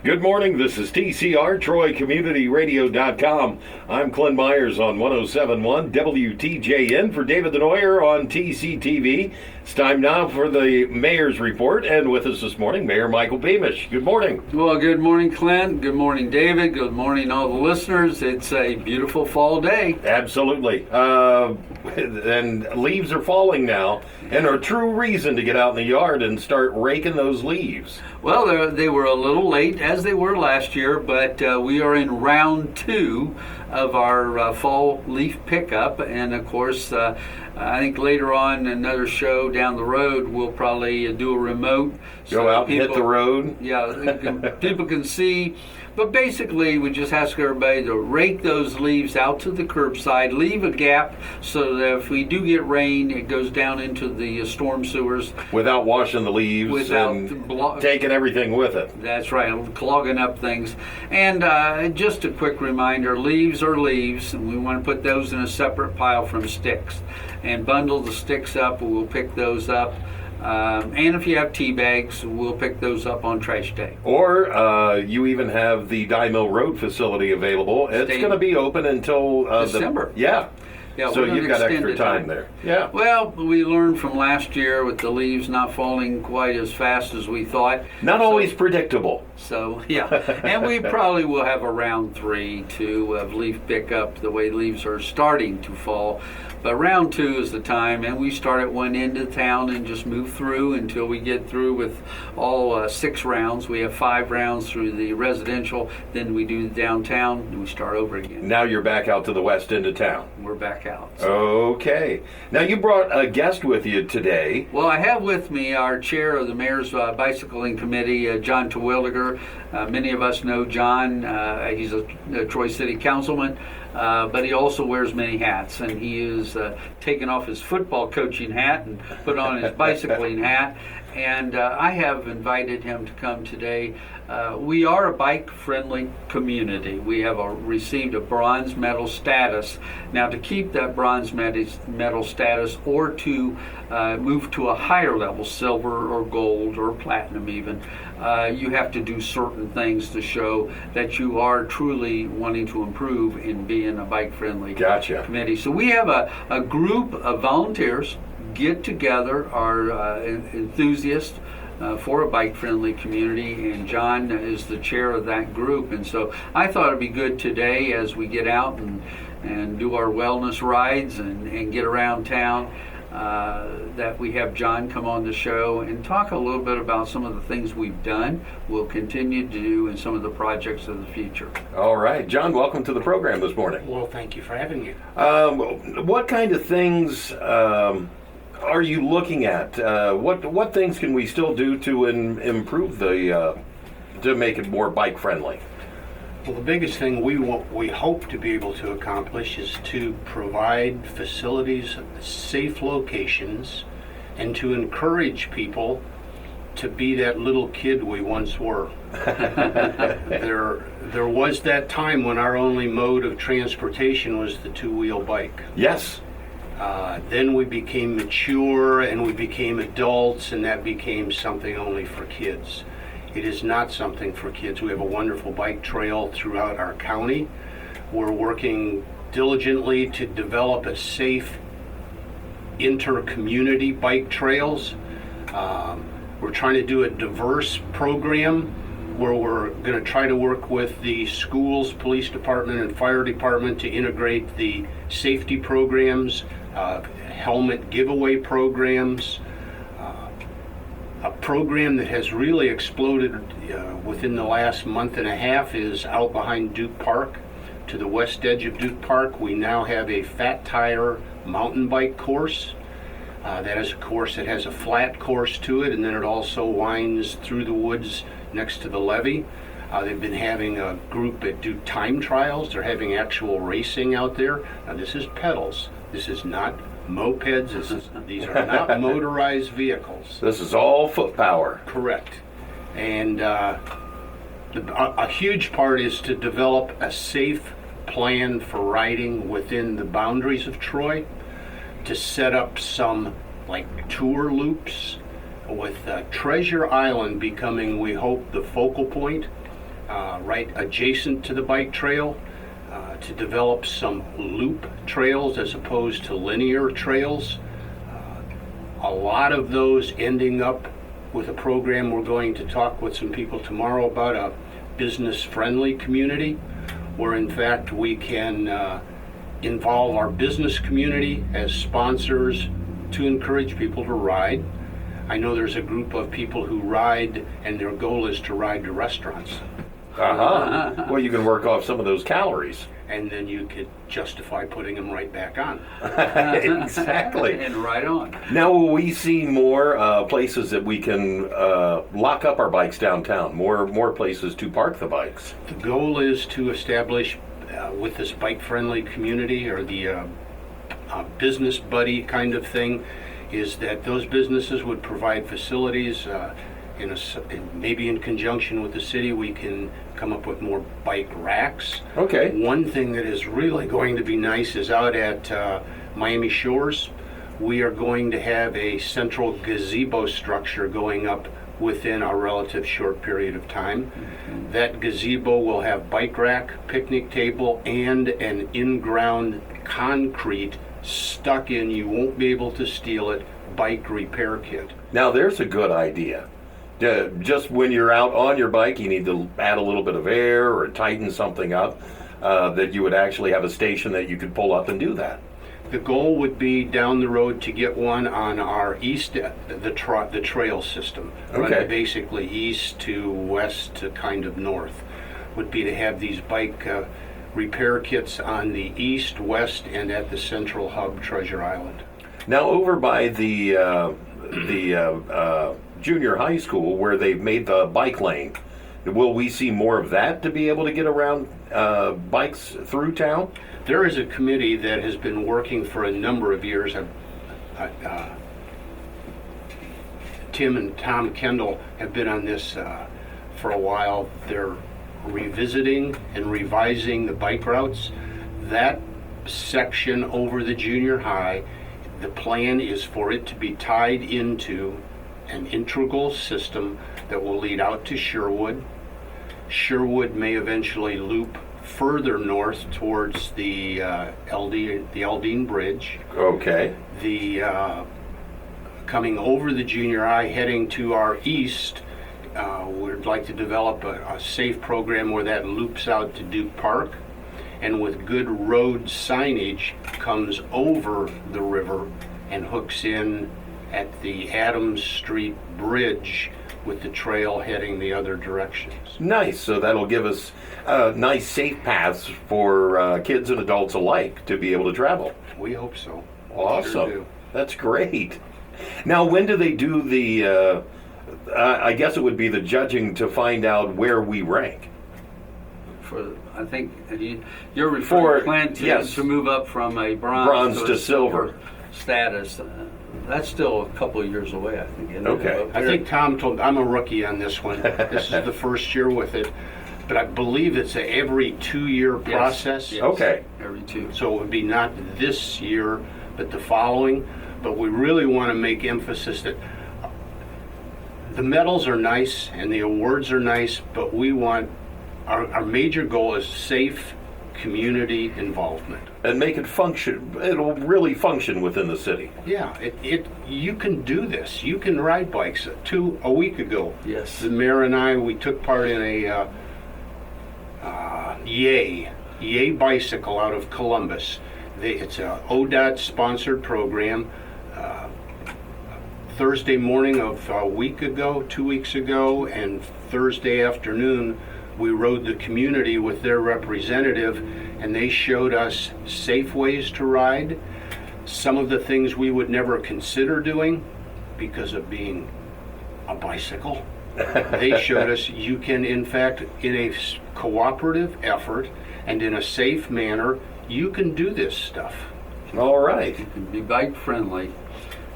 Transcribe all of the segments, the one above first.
Good morning, this is TCR, TroyCommunityRadio.com. I'm Clint Myers on 107.1 WTJN for David Denoyer on TCTV. It's time now for the Mayor's Report, and with us this morning, Mayor Michael Beamish. Good morning. Well, good morning, Clint. Good morning, David. Good morning, all the listeners. It's a beautiful fall day. Absolutely. And leaves are falling now, and a true reason to get out in the yard and start raking those leaves. Well, they were a little late, as they were last year, but we are in round 2 of our fall leaf pickup. And, of course, I think later on, another show down the road, we'll probably do a remote. Go out and hit the road. Yeah, people can see. But basically, we just ask everybody to rake those leaves out to the curbside, leave a gap so that if we do get rain, it goes down into the storm sewers. Without washing the leaves and taking everything with it. That's right, clogging up things. And just a quick reminder, leaves are leaves, and we want to put those in a separate pile from sticks. And bundle the sticks up, and we'll pick those up. And if you have tea bags, we'll pick those up on trash day. Or you even have the Dye Mill Road facility available. It's going to be open until December. Yeah, so you've got extra time there. Yeah. Well, we learned from last year with the leaves not falling quite as fast as we thought. Not always predictable. So, yeah. And we probably will have a round 3, too, of leaf pickup, the way leaves are starting to fall. But round 2 is the time, and we start at one end of town and just move through until we get through with all 6 rounds. We have 5 rounds through the residential, then we do the downtown, and we start over again. Now you're back out to the west end of town. We're back out. So. Okay. Now you brought a guest with you today. Well, I have with me our chair of the Mayor's Bicycling Committee, John Terwilliger. Many of us know John. He's a Troy City councilman. But he also wears many hats, and he is taken off his football coaching hat and put on his bicycling hat. And I have invited him to come today. We are a bike-friendly community. We have received a bronze medal status. Now, to keep that bronze medal status or to move to a higher level, silver or gold or platinum even, you have to do certain things to show that you are truly wanting to improve in being a bike-friendly committee. So we have a group of volunteers get together, our enthusiasts for a bike-friendly community, and John is the chair of that group. And so I thought it'd be good today as we get out and do our wellness rides and get around town, that we have John come on the show and talk a little bit about some of the things we've done, we'll continue to do, and some of the projects of the future. All right. John, welcome to the program this morning. Well, thank you for having me. What kind of things are you looking at? What things can we still do to improve to make it more bike friendly? Well, the biggest thing we hope to be able to accomplish is to provide facilities, safe locations, and to encourage people to be that little kid we once were. There was that time when our only mode of transportation was the two-wheel bike. Yes. Then we became mature and we became adults, and that became something only for kids. It is not something for kids. We have a wonderful bike trail throughout our county. We're working diligently to develop a safe inter-community bike trails. We're trying to do a diverse program where we're going to try to work with the schools, police department, and fire department to integrate the safety programs, helmet giveaway programs. A program that has really exploded within the last month and a half is out behind Duke Park, to the west edge of Duke Park. We now have a fat tire mountain bike course. That is a course that has a flat course to it, and then it also winds through the woods next to the levee. They've been having a group that do time trials. They're having actual racing out there. Now, this is pedals. This is not mopeds. These are not motorized vehicles. This is all foot power. Correct. And a huge part is to develop a safe plan for riding within the boundaries of Troy, to set up some like tour loops, with Treasure Island becoming, we hope, the focal point. right adjacent to the bike trail, to develop some loop trails as opposed to linear trails. A lot of those ending up with a program we're going to talk with some people tomorrow about, a business-friendly community, where in fact we can involve our business community as sponsors to encourage people to ride. I know there's a group of people who ride, and their goal is to ride to restaurants. Uh-huh. Well, you can work off some of those calories. And then you could justify putting them right back on. Exactly. And right on. Now, will we see more places that we can lock up our bikes downtown? More places to park the bikes? The goal is to establish with this bike-friendly community, or the business buddy kind of thing, is that those businesses would provide facilities. Maybe in conjunction with the city, we can come up with more bike racks. Okay. One thing that is really going to be nice is out at Miami Shores. We are going to have a central gazebo structure going up within a relative short period of time. Mm-hmm. That gazebo will have bike rack, picnic table, and an in-ground concrete stuck in, you won't be able to steal it, bike repair kit. Now, there's a good idea. Just when you're out on your bike, you need to add a little bit of air or tighten something up, that you would actually have a station that you could pull up and do that. The goal would be down the road to get one on our east, the trail system. Okay. Running basically east to west to kind of north, would be to have these bike repair kits on the east, west, and at the central hub, Treasure Island. Now, over by the junior high school where they've made the bike lane, will we see more of that to be able to get around bikes through town? There is a committee that has been working for a number of years. Tim and Tom Kendall have been on this for a while. They're revisiting and revising the bike routes. That section over the junior high, the plan is for it to be tied into an integral system that will lead out to Sherwood. Sherwood may eventually loop further north towards the Aldine Bridge. Okay. The coming over the junior high, heading to our east, we'd like to develop a safe program where that loops out to Duke Park, and with good road signage comes over the river and hooks in at the Adams Street Bridge, with the trail heading the other directions. Nice. So that'll give us nice safe paths for kids and adults alike to be able to travel. We hope so. Awesome. Sure do. That's great. Now, when do they do the, I guess it would be the judging to find out where we rank? I think you're referring plan to, yes, to move up from a bronze to silver status. That's still a couple of years away, I think. Isn't Okay. it? I think Tom told, I'm a rookie on this one. This is the first year with it, but I believe it's a every 2-year process. Yes. Okay. Every 2. So it would be not this year, but the following. But we really want to make emphasis that the medals are nice and the awards are nice, but we want, our major goal is safe community involvement. And make it function. It'll really function within the city. Yeah, you can do this. You can ride bikes. A week ago, Yes. the mayor and I, we took part in a Yay bicycle out of Columbus. It's a ODOT sponsored program. Thursday morning of a week ago, 2 weeks ago, and Thursday afternoon, we rode the community with their representative, and they showed us safe ways to ride. Some of the things we would never consider doing because of being a bicycle. They showed us you can, in fact, in a cooperative effort and in a safe manner, you can do this stuff. All right. It can be bike friendly.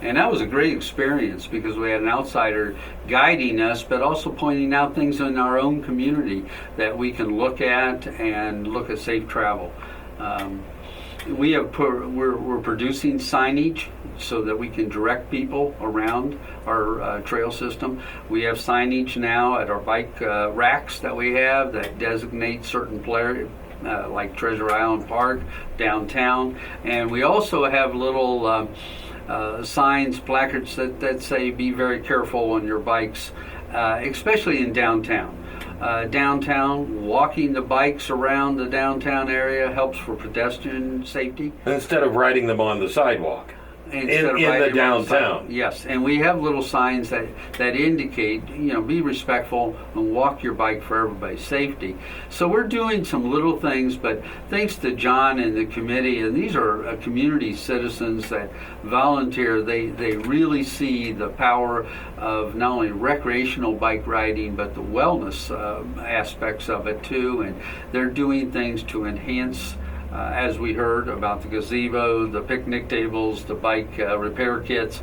And that was a great experience because we had an outsider guiding us, but also pointing out things in our own community that we can look at and look at safe travel. We're producing signage so that we can direct people around our trail system. We have signage now at our bike racks that we have that designate certain places. Like Treasure Island Park, downtown, and we also have little signs, placards that say be very careful on your bikes, especially in downtown. Downtown, walking the bikes around the downtown area helps for pedestrian safety. Instead of riding them on the sidewalk. In the downtown. Yes, and we have little signs that indicate, be respectful and walk your bike for everybody's safety. So we're doing some little things, but thanks to John and the committee, and these are community citizens that volunteer, they really see the power of not only recreational bike riding, but the wellness aspects of it too, and they're doing things to enhance as we heard about the gazebo, the picnic tables, the bike repair kits.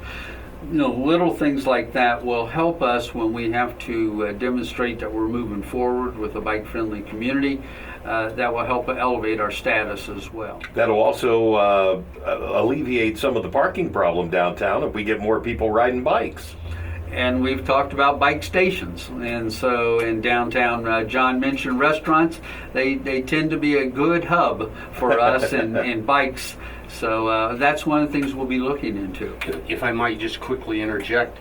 Little things like that will help us when we have to demonstrate that we're moving forward with a bike-friendly community. That will help elevate our status as well. That'll also alleviate some of the parking problem downtown if we get more people riding bikes. And we've talked about bike stations. And so in downtown, John mentioned restaurants. They tend to be a good hub for us in bikes. So that's one of the things we'll be looking into. If I might just quickly interject,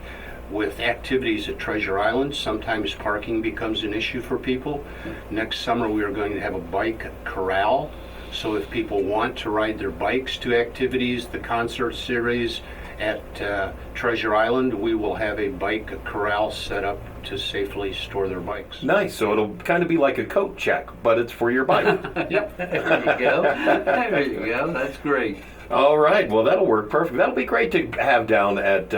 with activities at Treasure Island, sometimes parking becomes an issue for people. Next summer we are going to have a bike corral. So if people want to ride their bikes to activities, the concert series, at Treasure Island, we will have a bike corral set up to safely store their bikes. Nice. So it'll kind of be like a coat check, but it's for your bike. Yep. There you go. There you go. That's great. All right. Well, that'll work perfect. That'll be great to have down at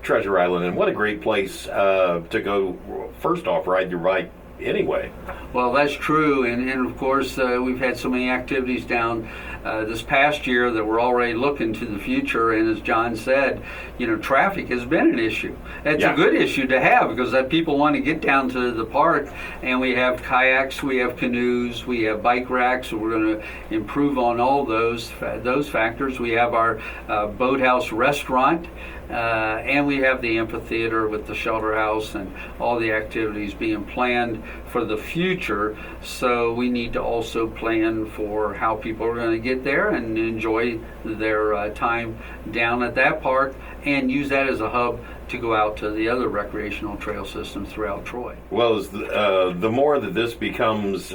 Treasure Island, and what a great place to go. First off, ride your bike anyway. Well, that's true, and of course we've had so many activities down this past year that we're already looking to the future, and as John said, traffic has been an issue. It's a good issue to have because people want to get down to the park, and we have kayaks, we have canoes, we have bike racks, so we're going to improve on all those factors. We have our boathouse restaurant, and we have the amphitheater with the shelter house and all the activities being planned for the future. So we need to also plan for how people are going to get there and enjoy their time down at that park and use that as a hub to go out to the other recreational trail systems throughout Troy. Well, as the more that this becomes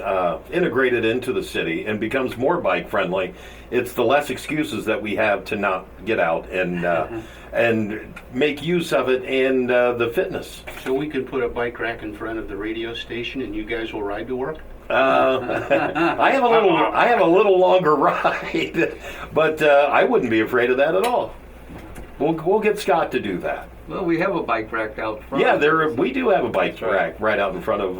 integrated into the city and becomes more bike friendly, it's the less excuses that we have to not get out and make use of it and the fitness. So we could put a bike rack in front of the radio station and you guys will ride to work? I have a little longer ride, but I wouldn't be afraid of that at all. We'll get Scott to do that. Well, we have a bike rack out front. Yeah, we do have a bike rack right out in front of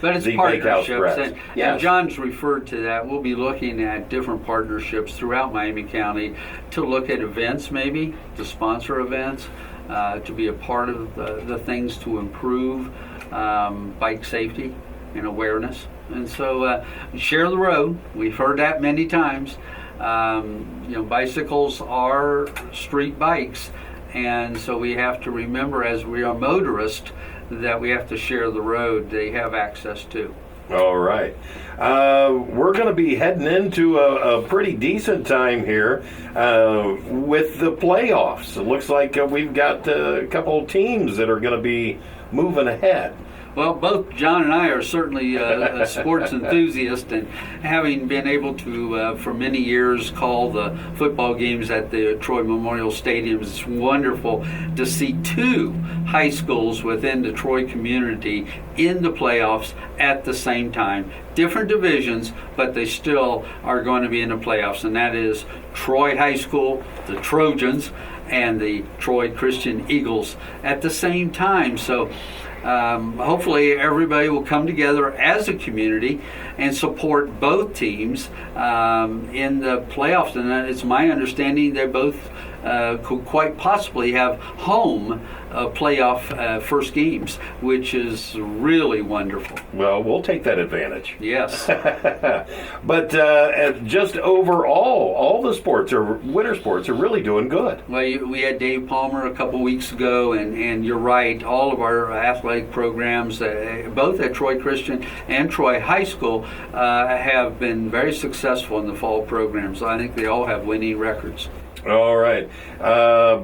but it's the Bakehouse Press. And John's referred to that. We'll be looking at different partnerships throughout Miami County to look at events, maybe to sponsor events, to be a part of the things to improve bike safety and awareness. And so share the road. We've heard that many times. Bicycles are street bikes. And so we have to remember, as we are motorists, that we have to share the road they have access to. All right. We're going to be heading into a pretty decent time here with the playoffs. It looks like we've got a couple of teams that are going to be moving ahead. Well, both John and I are certainly sports enthusiasts, and having been able to, for many years, call the football games at the Troy Memorial Stadium, it's wonderful to see two high schools within the Troy community in the playoffs at the same time. Different divisions, but they still are going to be in the playoffs, and that is Troy High School, the Trojans, and the Troy Christian Eagles at the same time. So hopefully everybody will come together as a community and support both teams in the playoffs. And it's my understanding they're both could quite possibly have home playoff first games, which is really wonderful. Well, we'll take that advantage. Yes. But just overall, all the winter sports are really doing good. Well, we had Dave Palmer a couple weeks ago, and you're right, all of our athletic programs, both at Troy Christian and Troy High School, have been very successful in the fall programs. I think they all have winning records. All right.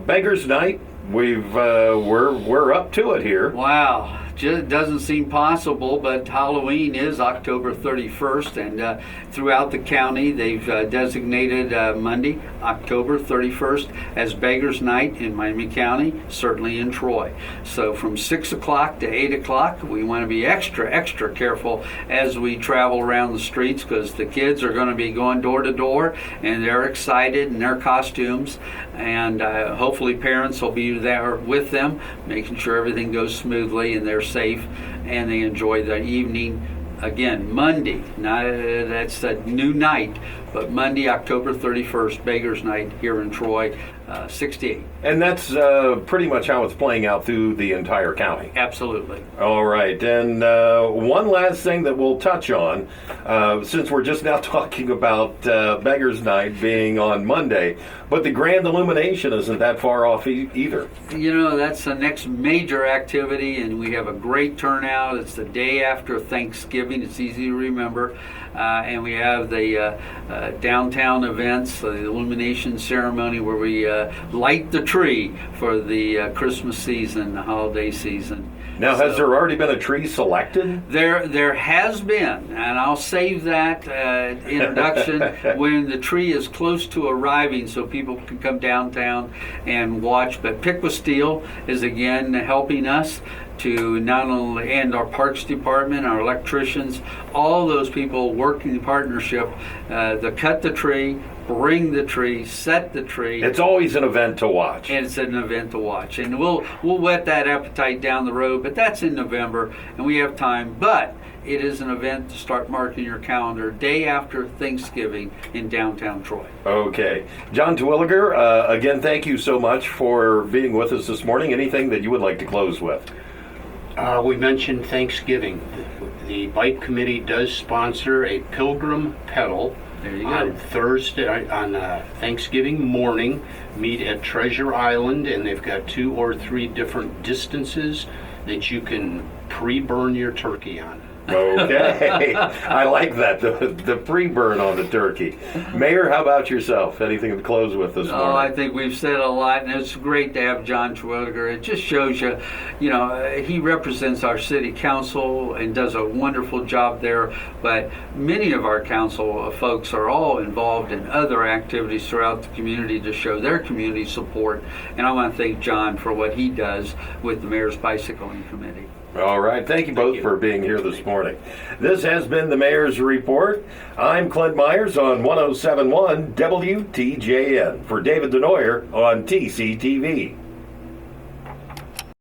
Beggars Night, we're up to it here. Wow. Just doesn't seem possible, but Halloween is October 31st, and throughout the county they've designated Monday, October 31st, as Beggars Night in Miami County, certainly in Troy. So from 6 o'clock to 8 o'clock, we want to be extra careful as we travel around the streets, because the kids are going to be going door to door, and they're excited in their costumes, and hopefully parents will be there with them, making sure everything goes smoothly and they're safe and they enjoy the evening. Again, Monday, that's a new night, but Monday, October 31st, Beggars Night here in Troy, 6 to 8. And that's pretty much how it's playing out through the entire county. Absolutely. All right, and one last thing that we'll touch on, since we're just now talking about Beggars Night being on Monday, but the Grand Illumination isn't that far off either. You know, that's the next major activity, and we have a great turnout. It's the day after Thanksgiving. It's easy to remember. And we have the downtown events, the illumination ceremony, where we light the tree for the Christmas season, the holiday season. Now, has there already been a tree selected? There has been, and I'll save that introduction when the tree is close to arriving, so people can come downtown and watch. But Pick with Steel is again helping us to not only, and our parks department, our electricians, all those people working in partnership, to cut the tree, bring the tree, set the tree. It's always an event to watch. And it's an event to watch. And we'll whet that appetite down the road, but that's in November, and we have time. But it is an event to start marking your calendar, day after Thanksgiving in downtown Troy. Okay. John Terwilliger, again, thank you so much for being with us this morning. Anything that you would like to close with? We mentioned Thanksgiving. The bike committee does sponsor a pilgrim pedal There you on go. Thursday, on Thanksgiving morning. Meet at Treasure Island, and they've got 2 or 3 different distances that you can pre-burn your turkey on. Okay. I like that, the pre-burn on the turkey. Mayor, how about yourself? Anything to close with this morning? Oh, I think we've said a lot, and it's great to have John Terwilliger. It just shows you, he represents our city council and does a wonderful job there, but many of our council folks are all involved in other activities throughout the community to show their community support, and I want to thank John for what he does with the Mayor's Bicycling Committee. All right. Thank you both for being here this morning. This has been the Mayor's Report. I'm Clint Myers on 107.1 WTJN for David Denoyer on TCTV.